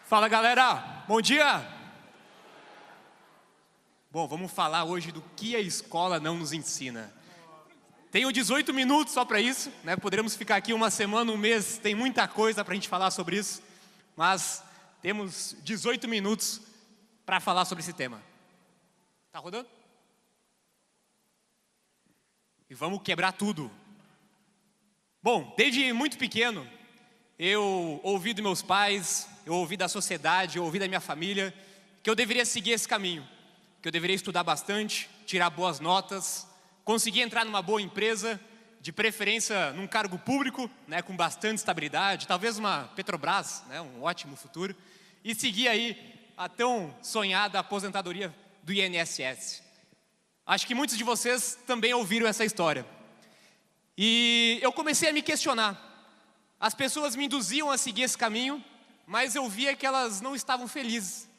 Fala, galera, bom dia! Bom, vamos falar hoje do que a escola não nos ensina. Tenho 18 minutos só para isso, né? Poderíamos ficar aqui uma semana, um mês, tem muita coisa para a gente falar sobre isso, mas temos 18 minutos para falar sobre esse tema. Tá rodando? E vamos quebrar tudo. Bom, desde muito pequeno, eu ouvi dos meus pais, eu ouvi da sociedade, eu ouvi da minha família, que eu deveria seguir esse caminho, que eu deveria estudar bastante, tirar boas notas, conseguir entrar numa boa empresa, de preferência num cargo público, né, com bastante estabilidade, talvez uma Petrobras, né, um ótimo futuro, e seguir aí a tão sonhada aposentadoria do INSS. Acho que muitos de vocês também ouviram essa história. E eu comecei a me questionar. As pessoas me induziam a seguir esse caminho, mas eu via que elas não estavam felizes,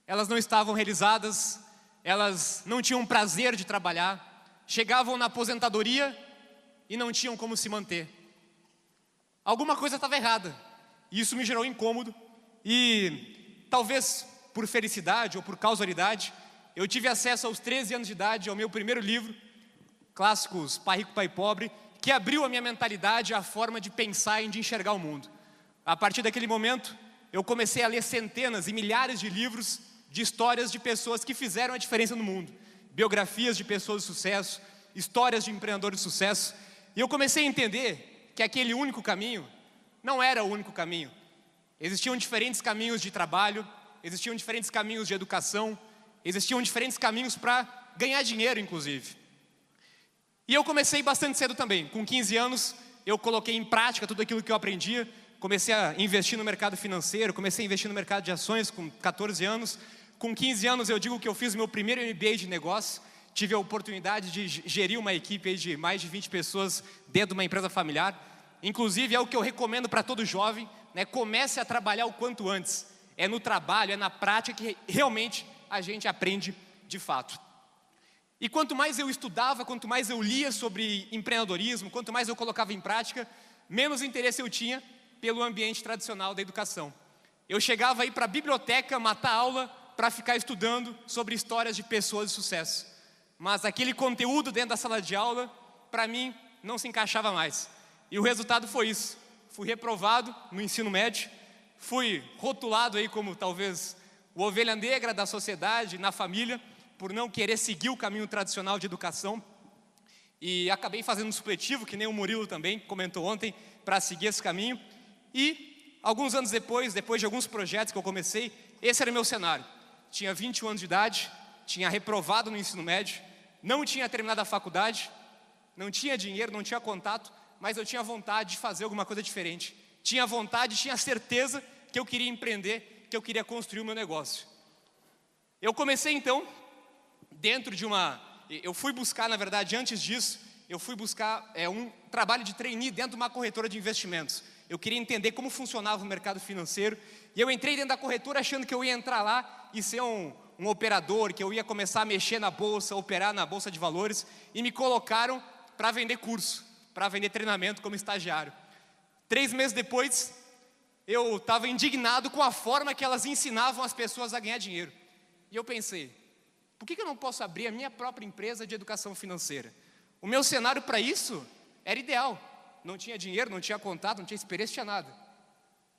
elas não estavam realizadas, elas não tinham prazer de trabalhar, chegavam na aposentadoria e não tinham como se manter. Alguma coisa estava errada, e isso me gerou incômodo, e talvez por felicidade ou por causalidade, eu tive acesso aos 13 anos de idade ao meu primeiro livro, Clássicos Pai Rico, Pai Pobre, que abriu a minha mentalidade, a forma de pensar e de enxergar o mundo. A partir daquele momento, eu comecei a ler centenas e milhares de livros de histórias de pessoas que fizeram a diferença no mundo. Biografias de pessoas de sucesso, histórias de empreendedores de sucesso. E eu comecei a entender que aquele único caminho não era o único caminho. Existiam diferentes caminhos de trabalho, existiam diferentes caminhos de educação, existiam diferentes caminhos para ganhar dinheiro, inclusive. E eu comecei bastante cedo também. Com 15 anos, eu coloquei em prática tudo aquilo que eu aprendia. Comecei a investir no mercado financeiro, comecei a investir no mercado de ações com 14 anos. Com 15 anos, eu digo que eu fiz o meu primeiro MBA de negócio. Tive a oportunidade de gerir uma equipe de mais de 20 pessoas dentro de uma empresa familiar. Inclusive, é o que eu recomendo para todo jovem, né? Comece a trabalhar o quanto antes. É no trabalho, é na prática que realmente a gente aprende de fato. E quanto mais eu estudava, quanto mais eu lia sobre empreendedorismo, quanto mais eu colocava em prática, menos interesse eu tinha pelo ambiente tradicional da educação. Eu chegava aí para a biblioteca, matar aula, para ficar estudando sobre histórias de pessoas de sucesso. Mas aquele conteúdo dentro da sala de aula, para mim, não se encaixava mais. E o resultado foi isso. Fui reprovado no ensino médio, fui rotulado aí como talvez o ovelha negra da sociedade, na família, por não querer seguir o caminho tradicional de educação. E acabei fazendo um supletivo, que nem o Murilo também comentou ontem, para seguir esse caminho. E alguns anos depois de alguns projetos que eu comecei, esse era o meu cenário. Tinha 21 anos de idade, tinha reprovado no ensino médio, não tinha terminado a faculdade, não tinha dinheiro, não tinha contato, mas eu tinha vontade de fazer alguma coisa diferente. Tinha vontade, tinha certeza que eu queria empreender, que eu queria construir o meu negócio. Eu comecei então, eu fui buscar, na verdade, antes disso, eu fui buscar um trabalho de trainee dentro de uma corretora de investimentos. Eu queria entender como funcionava o mercado financeiro, e eu entrei dentro da corretora achando que eu ia entrar lá e ser um operador, que eu ia começar a mexer na bolsa, operar na bolsa de valores, e me colocaram para vender curso, para vender treinamento como estagiário. 3 meses depois, eu estava indignado com a forma que elas ensinavam as pessoas a ganhar dinheiro. E eu pensei, por que eu não posso abrir a minha própria empresa de educação financeira? O meu cenário para isso era ideal. Não tinha dinheiro, não tinha contato, não tinha experiência, não tinha nada.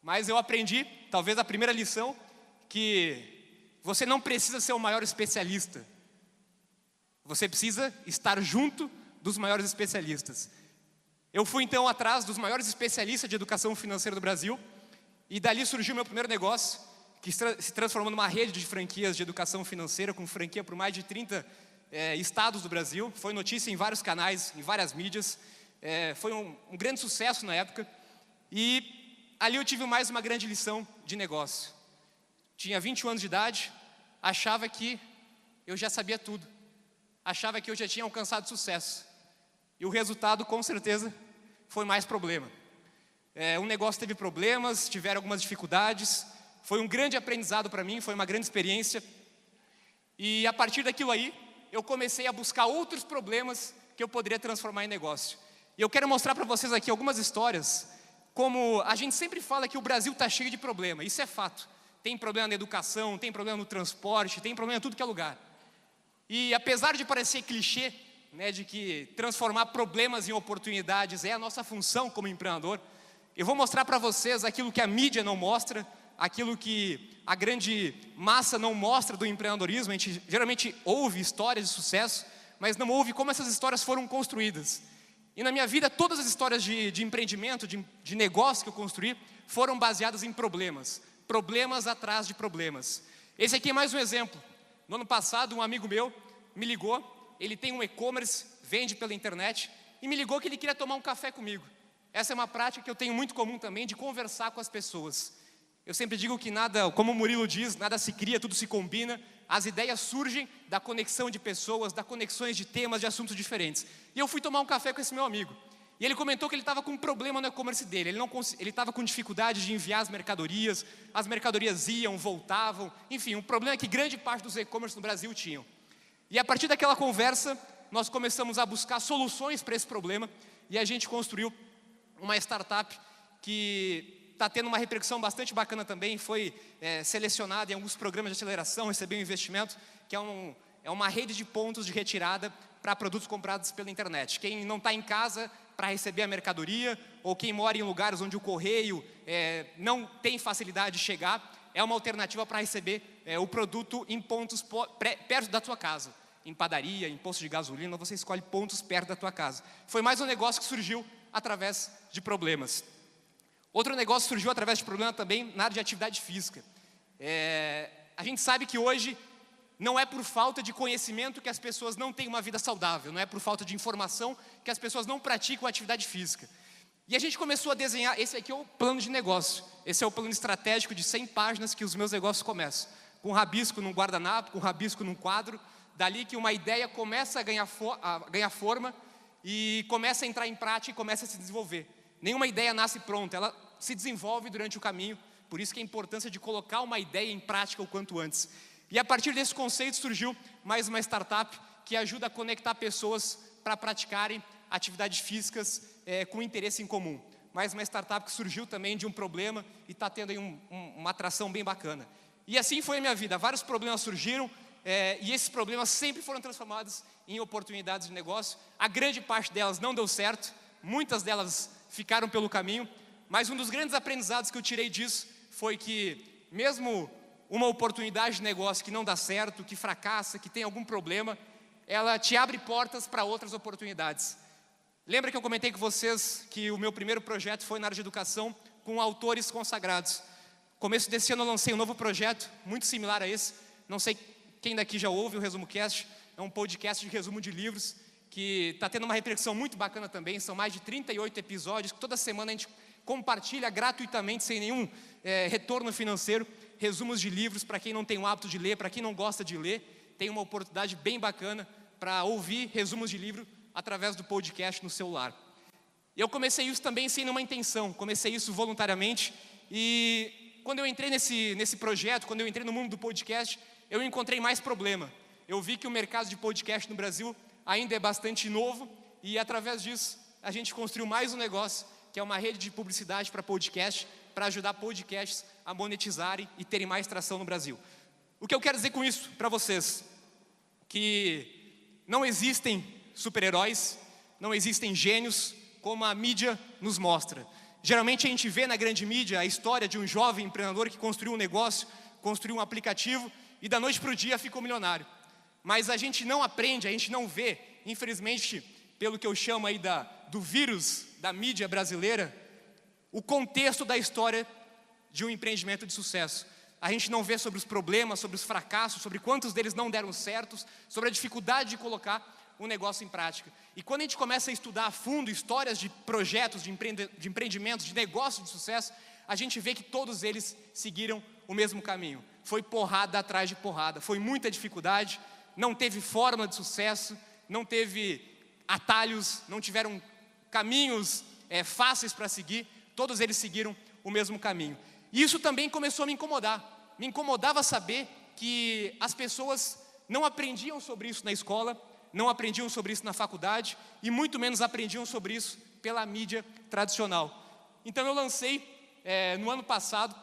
Mas eu aprendi, talvez a primeira lição, que você não precisa ser o maior especialista. Você precisa estar junto dos maiores especialistas. Eu fui então atrás dos maiores especialistas de educação financeira do Brasil, e dali surgiu o meu primeiro negócio, que se transformou numa rede de franquias de educação financeira, com franquia por mais de 30 estados do Brasil. Foi notícia em vários canais, em várias mídias. Foi um grande sucesso na época. E ali eu tive mais uma grande lição de negócio. Tinha 21 anos de idade, achava que eu já sabia tudo. Achava que eu já tinha alcançado sucesso. E o resultado, com certeza, foi mais problema. O negócio teve problemas, tiveram algumas dificuldades. Foi um grande aprendizado para mim, foi uma grande experiência. E a partir daquilo aí, eu comecei a buscar outros problemas que eu poderia transformar em negócio. E eu quero mostrar para vocês aqui algumas histórias, como a gente sempre fala que o Brasil está cheio de problema, isso é fato. tem problema na educação, tem problema no transporte, tem problema em tudo que é lugar. E apesar de parecer clichê, né, de que transformar problemas em oportunidades é a nossa função como empreendedor, eu vou mostrar para vocês aquilo que a mídia não mostra, aquilo que a grande massa não mostra do empreendedorismo. A gente geralmente ouve histórias de sucesso, mas não ouve como essas histórias foram construídas. E na minha vida, todas as histórias de empreendimento, de negócio que eu construí, foram baseadas em problemas. Problemas atrás de problemas. Esse aqui é mais um exemplo. No ano passado, um amigo meu me ligou. Ele tem um e-commerce, vende pela internet, e me ligou que ele queria tomar um café comigo. Essa é uma prática que eu tenho muito comum também, de conversar com as pessoas. Eu sempre digo que nada, como o Murilo diz, nada se cria, tudo se combina. As ideias surgem da conexão de pessoas, da conexões de temas, de assuntos diferentes. E eu fui tomar um café com esse meu amigo. E ele comentou que ele estava com um problema no e-commerce dele. Ele estava com dificuldade de enviar as mercadorias iam, voltavam. Enfim, um problema que grande parte dos e-commerce no Brasil tinham. E a partir daquela conversa, nós começamos a buscar soluções para esse problema. E a gente construiu uma startup que está tendo uma repercussão bastante bacana também. Foi selecionada em alguns programas de aceleração, recebeu um investimento, que é uma rede de pontos de retirada para produtos comprados pela internet. Quem não está em casa para receber a mercadoria, ou quem mora em lugares onde o correio não tem facilidade de chegar, é uma alternativa para receber o produto em pontos perto da tua casa. Em padaria, em posto de gasolina, você escolhe pontos perto da tua casa. Foi mais um negócio que surgiu através de problemas. Outro negócio surgiu através de problema também na área de atividade física. A gente sabe que hoje não é por falta de conhecimento que as pessoas não têm uma vida saudável, não é por falta de informação que as pessoas não praticam atividade física. E a gente começou a desenhar, esse aqui é o plano de negócio, esse é o plano estratégico de 100 páginas que os meus negócios começam. Com rabisco num guardanapo, com rabisco num quadro, dali que uma ideia começa a ganhar forma e começa a entrar em prática e começa a se desenvolver. Nenhuma ideia nasce pronta, ela se desenvolve durante o caminho, por isso que a importância de colocar uma ideia em prática o quanto antes. E a partir desse conceito surgiu mais uma startup que ajuda a conectar pessoas para praticarem atividades físicas com interesse em comum. Mais uma startup que surgiu também de um problema e está tendo aí uma atração bem bacana. E assim foi a minha vida, vários problemas surgiram e esses problemas sempre foram transformados em oportunidades de negócio. A grande parte delas não deu certo, muitas delas ficaram pelo caminho, mas um dos grandes aprendizados que eu tirei disso foi que mesmo uma oportunidade de negócio que não dá certo, que fracassa, que tem algum problema, ela te abre portas para outras oportunidades. Lembra que eu comentei com vocês que o meu primeiro projeto foi na área de educação com autores consagrados. Começo desse ano eu lancei um novo projeto, muito similar a esse. Não sei quem daqui já ouve o Resumo Cast, é um podcast de resumo de livros, que está tendo uma repercussão muito bacana também. São mais de 38 episódios, que toda semana a gente compartilha gratuitamente, sem nenhum retorno financeiro, resumos de livros para quem não tem o hábito de ler, para quem não gosta de ler. Tem uma oportunidade bem bacana para ouvir resumos de livro através do podcast no celular. Eu comecei isso também sem nenhuma intenção, comecei isso voluntariamente. E quando eu entrei nesse projeto, quando eu entrei no mundo do podcast, eu encontrei mais problema. Eu vi que o mercado de podcast no Brasil ainda é bastante novo e através disso a gente construiu mais um negócio, que é uma rede de publicidade para podcast, para ajudar podcasts a monetizarem e terem mais tração no Brasil. O que eu quero dizer com isso para vocês? Que não existem super-heróis, não existem gênios como a mídia nos mostra. Geralmente a gente vê na grande mídia a história de um jovem empreendedor que construiu um negócio, construiu um aplicativo e da noite para o dia ficou milionário. Mas a gente não aprende, a gente não vê, infelizmente, pelo que eu chamo aí do vírus da mídia brasileira, o contexto da história de um empreendimento de sucesso. A gente não vê sobre os problemas, sobre os fracassos, sobre quantos deles não deram certos, sobre a dificuldade de colocar um negócio em prática. E quando a gente começa a estudar a fundo histórias de projetos, de empreendimentos, de negócios de sucesso, a gente vê que todos eles seguiram o mesmo caminho. Foi porrada atrás de porrada, foi muita dificuldade, não teve fórmula de sucesso, não teve atalhos, não tiveram caminhos fáceis para seguir, todos eles seguiram o mesmo caminho. E isso também começou a me incomodar. Me incomodava saber que as pessoas não aprendiam sobre isso na escola, não aprendiam sobre isso na faculdade e muito menos aprendiam sobre isso pela mídia tradicional. Então eu lancei no ano passado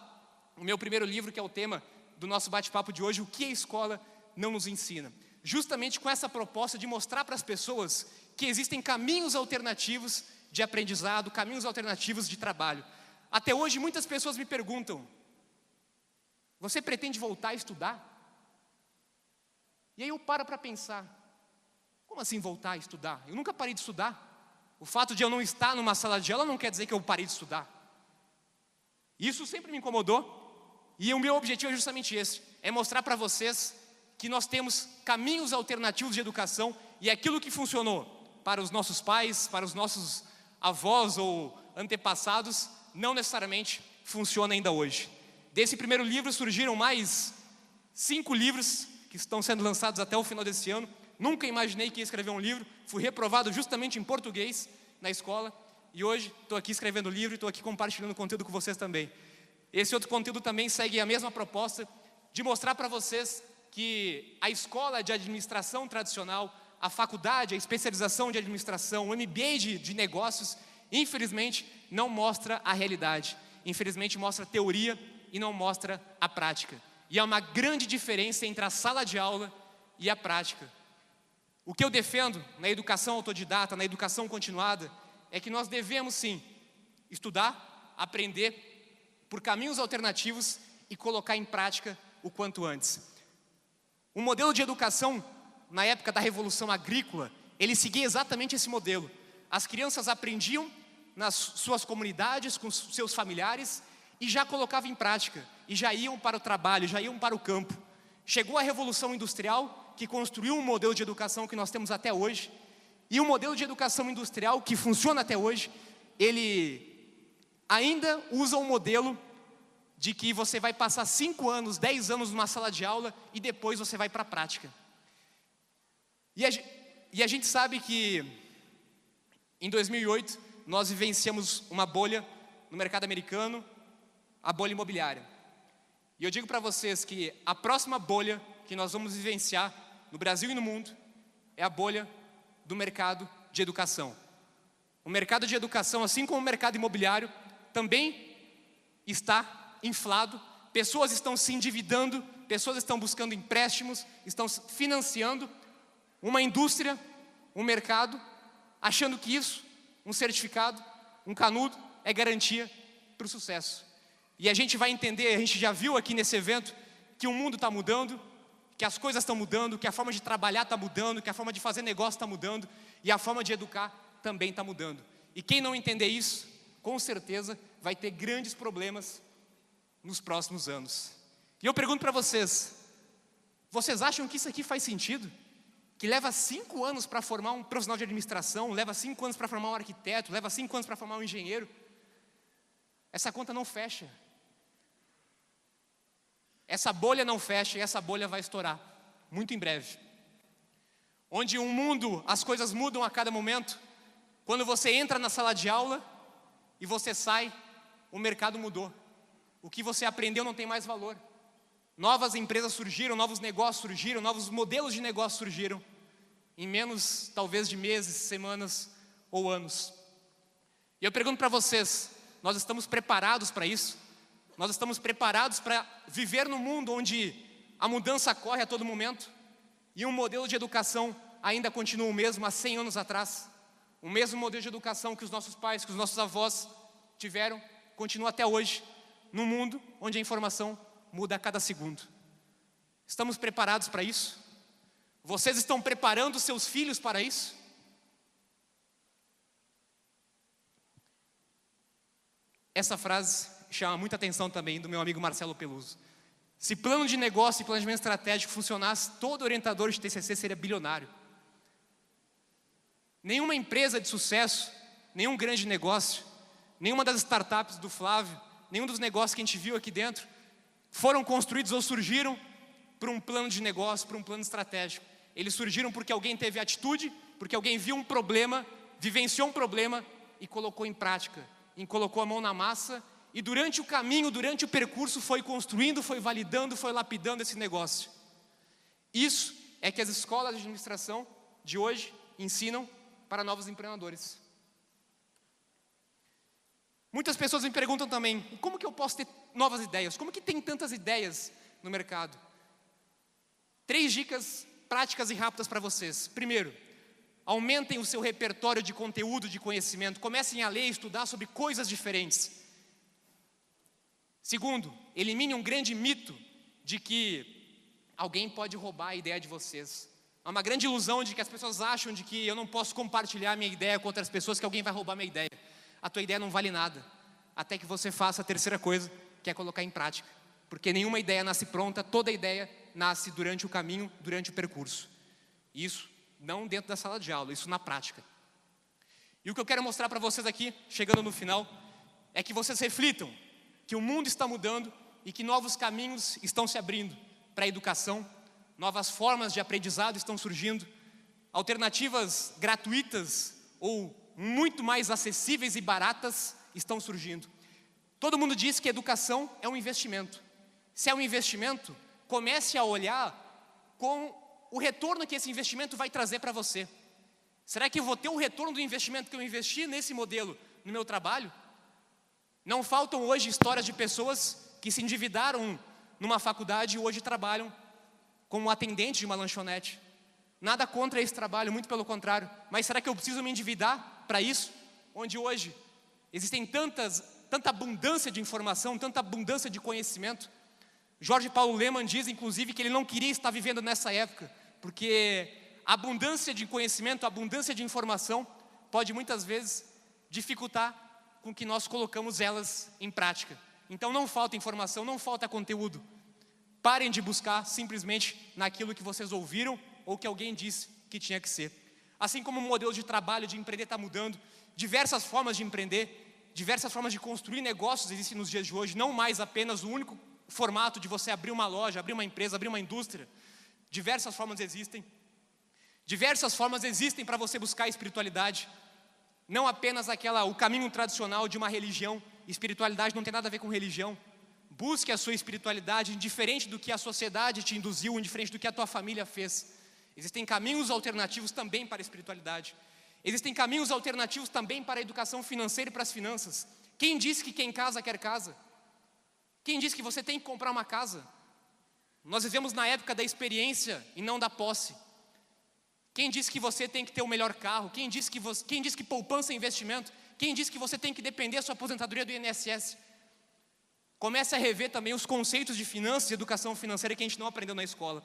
o meu primeiro livro, que é o tema do nosso bate-papo de hoje, O que a escola não nos ensina. Justamente com essa proposta de mostrar para as pessoas que existem caminhos alternativos de aprendizado, caminhos alternativos de trabalho. Até hoje, muitas pessoas me perguntam: você pretende voltar a estudar? E aí eu paro para pensar: como assim voltar a estudar? Eu nunca parei de estudar. O fato de eu não estar numa sala de aula não quer dizer que eu parei de estudar. Isso sempre me incomodou. E o meu objetivo é justamente esse: é mostrar para vocês que nós temos caminhos alternativos de educação, e aquilo que funcionou para os nossos pais, para os nossos avós ou antepassados, não necessariamente funciona ainda hoje. Desse primeiro livro surgiram mais 5 livros que estão sendo lançados até o final desse ano. Nunca imaginei que ia escrever um livro. Fui reprovado justamente em português na escola, e hoje estou aqui escrevendo o livro e estou aqui compartilhando conteúdo com vocês também. Esse outro conteúdo também segue a mesma proposta de mostrar para vocês que a escola de administração tradicional, a faculdade, a especialização de administração, o MBA de negócios, infelizmente não mostra a realidade. Infelizmente mostra teoria e não mostra a prática. E há uma grande diferença entre a sala de aula e a prática. O que eu defendo na educação autodidata, na educação continuada, é que nós devemos sim estudar, aprender por caminhos alternativos e colocar em prática o quanto antes. O modelo de educação, na época da Revolução Agrícola, ele seguia exatamente esse modelo. As crianças aprendiam nas suas comunidades, com seus familiares, e já colocavam em prática, e já iam para o trabalho, já iam para o campo. Chegou a Revolução Industrial, que construiu um modelo de educação que nós temos até hoje, e o modelo de educação industrial que funciona até hoje, ele ainda usa um modelo de que você vai passar 5 anos, 10 anos numa sala de aula e depois você vai para a prática. E a gente sabe que em 2008 nós vivenciamos uma bolha no mercado americano, a bolha imobiliária. E eu digo para vocês que a próxima bolha que nós vamos vivenciar no Brasil e no mundo é a bolha do mercado de educação. O mercado de educação, assim como o mercado imobiliário, também está inflado. Pessoas estão se endividando, pessoas estão buscando empréstimos, estão financiando uma indústria, um mercado, achando que isso, um certificado, um canudo, é garantia para o sucesso. E a gente vai entender, a gente já viu aqui nesse evento, que o mundo está mudando, que as coisas estão mudando, que a forma de trabalhar está mudando, que a forma de fazer negócio está mudando, e a forma de educar também está mudando. E quem não entender isso, com certeza vai ter grandes problemas nos próximos anos. E eu pergunto para vocês: vocês acham que isso aqui faz sentido? Que leva 5 anos para formar um profissional de administração, leva 5 anos para formar um arquiteto, leva 5 anos para formar um engenheiro? Essa conta não fecha. Essa bolha não fecha e essa bolha vai estourar muito em breve. Onde um mundo, as coisas mudam a cada momento. Quando você entra na sala de aula e você sai, o mercado mudou. O que você aprendeu não tem mais valor. Novas empresas surgiram, novos negócios surgiram, novos modelos de negócio surgiram, em menos, talvez, de meses, semanas ou anos. E eu pergunto para vocês: nós estamos preparados para isso? Nós estamos preparados para viver num mundo onde a mudança corre a todo momento e um modelo de educação ainda continua o mesmo há 100 anos atrás? O mesmo modelo de educação que os nossos pais, que os nossos avós tiveram, continua até hoje, num mundo onde a informação muda a cada segundo. Estamos preparados para isso? Vocês estão preparando seus filhos para isso? Essa frase chama muita atenção também do meu amigo Marcelo Peluso. Se plano de negócio e planejamento estratégico funcionasse, todo orientador de TCC seria bilionário. Nenhuma empresa de sucesso, nenhum grande negócio, nenhuma das startups do Flávio, nenhum dos negócios que a gente viu aqui dentro foram construídos ou surgiram por um plano de negócio, por um plano estratégico. Eles surgiram porque alguém teve atitude, porque alguém viu um problema, vivenciou um problema e colocou em prática, e colocou a mão na massa, e durante o caminho, durante o percurso, foi construindo, foi validando, foi lapidando esse negócio. Isso é que as escolas de administração de hoje ensinam para novos empreendedores. Muitas pessoas me perguntam também: como que eu posso ter novas ideias? Como que tem tantas ideias no mercado? 3 dicas práticas e rápidas para vocês. Primeiro, aumentem o seu repertório de conteúdo, de conhecimento. Comecem a ler e estudar sobre coisas diferentes. Segundo, elimine um grande mito de que alguém pode roubar a ideia de vocês. Há uma grande ilusão de que as pessoas acham de que eu não posso compartilhar minha ideia com outras pessoas, que alguém vai roubar minha ideia. A tua ideia não vale nada, até que você faça a terceira coisa, que é colocar em prática. Porque nenhuma ideia nasce pronta, toda ideia nasce durante o caminho, durante o percurso. Isso não dentro da sala de aula, isso na prática. E o que eu quero mostrar para vocês aqui, chegando no final, é que vocês reflitam que o mundo está mudando e que novos caminhos estão se abrindo para a educação, novas formas de aprendizado estão surgindo, alternativas gratuitas ou muito mais acessíveis e baratas estão surgindo. Todo mundo diz que educação é um investimento. Se é um investimento, comece a olhar com o retorno que esse investimento vai trazer para você. Será que eu vou ter o retorno do investimento que eu investi nesse modelo no meu trabalho? Não faltam hoje histórias de pessoas que se endividaram numa faculdade e hoje trabalham como atendente de uma lanchonete. Nada contra esse trabalho, muito pelo contrário. Mas será que eu preciso me endividar para isso? Onde hoje existem tanta abundância de informação, tanta abundância de conhecimento. Jorge Paulo Lemann diz, inclusive, que ele não queria estar vivendo nessa época, porque a abundância de conhecimento, a abundância de informação pode muitas vezes dificultar com que nós colocamos elas em prática. Então não falta informação, não falta conteúdo. Parem de buscar simplesmente naquilo que vocês ouviram ou que alguém disse que tinha que ser. Assim como o modelo de trabalho, de empreender está mudando, diversas formas de empreender, diversas formas de construir negócios existem nos dias de hoje, não mais apenas o único formato de você abrir uma loja, abrir uma empresa, abrir uma indústria. Diversas formas existem. Diversas formas existem para você buscar a espiritualidade. Não apenas o caminho tradicional de uma religião. Espiritualidade não tem nada a ver com religião. Busque a sua espiritualidade indiferente do que a sociedade te induziu, indiferente do que a tua família fez. Existem caminhos alternativos também para a espiritualidade. Existem caminhos alternativos também para a educação financeira e para as finanças. Quem disse que quem casa quer casa? Quem disse que você tem que comprar uma casa? Nós vivemos na época da experiência e não da posse. Quem disse que você tem que ter o melhor carro? Quem disse que poupança é investimento? Quem disse que você tem que depender da sua aposentadoria do INSS? Comece a rever também os conceitos de finanças e educação financeira que a gente não aprendeu na escola.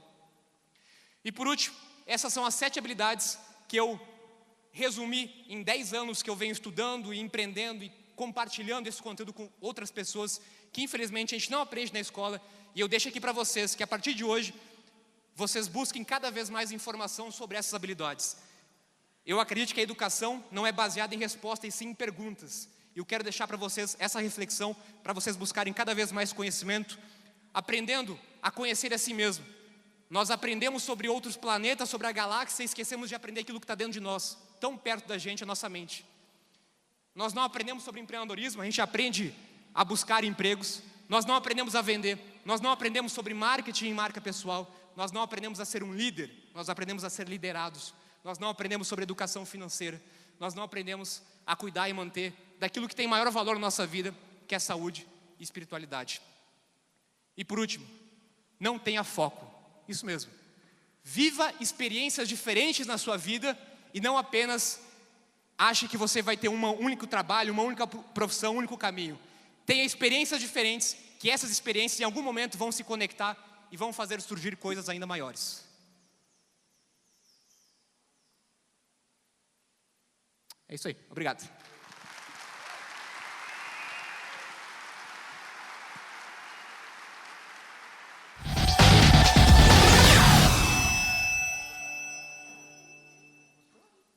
E por último, essas são as 7 habilidades que eu resumi em 10 anos que eu venho estudando e empreendendo e compartilhando esse conteúdo com outras pessoas que infelizmente a gente não aprende na escola. E eu deixo aqui para vocês que a partir de hoje vocês busquem cada vez mais informação sobre essas habilidades. Eu acredito que a educação não é baseada em respostas e sim em perguntas. E eu quero deixar para vocês essa reflexão, para vocês buscarem cada vez mais conhecimento, aprendendo a conhecer a si mesmo. Nós aprendemos sobre outros planetas, sobre a galáxia, e esquecemos de aprender aquilo que está dentro de nós, tão perto da gente, a nossa mente. Nós não aprendemos sobre empreendedorismo, a gente aprende a buscar empregos. Nós não aprendemos a vender, nós não aprendemos sobre marketing e marca pessoal. Nós não aprendemos a ser um líder, nós aprendemos a ser liderados. Nós não aprendemos sobre educação financeira. Nós não aprendemos a cuidar e manter daquilo que tem maior valor na nossa vida, que é saúde e espiritualidade. E por último, não tenha foco. Isso mesmo. Viva experiências diferentes na sua vida e não apenas ache que você vai ter um único trabalho, uma única profissão, um único caminho. Tenha experiências diferentes, que essas experiências em algum momento vão se conectar e vão fazer surgir coisas ainda maiores. É isso aí. Obrigado.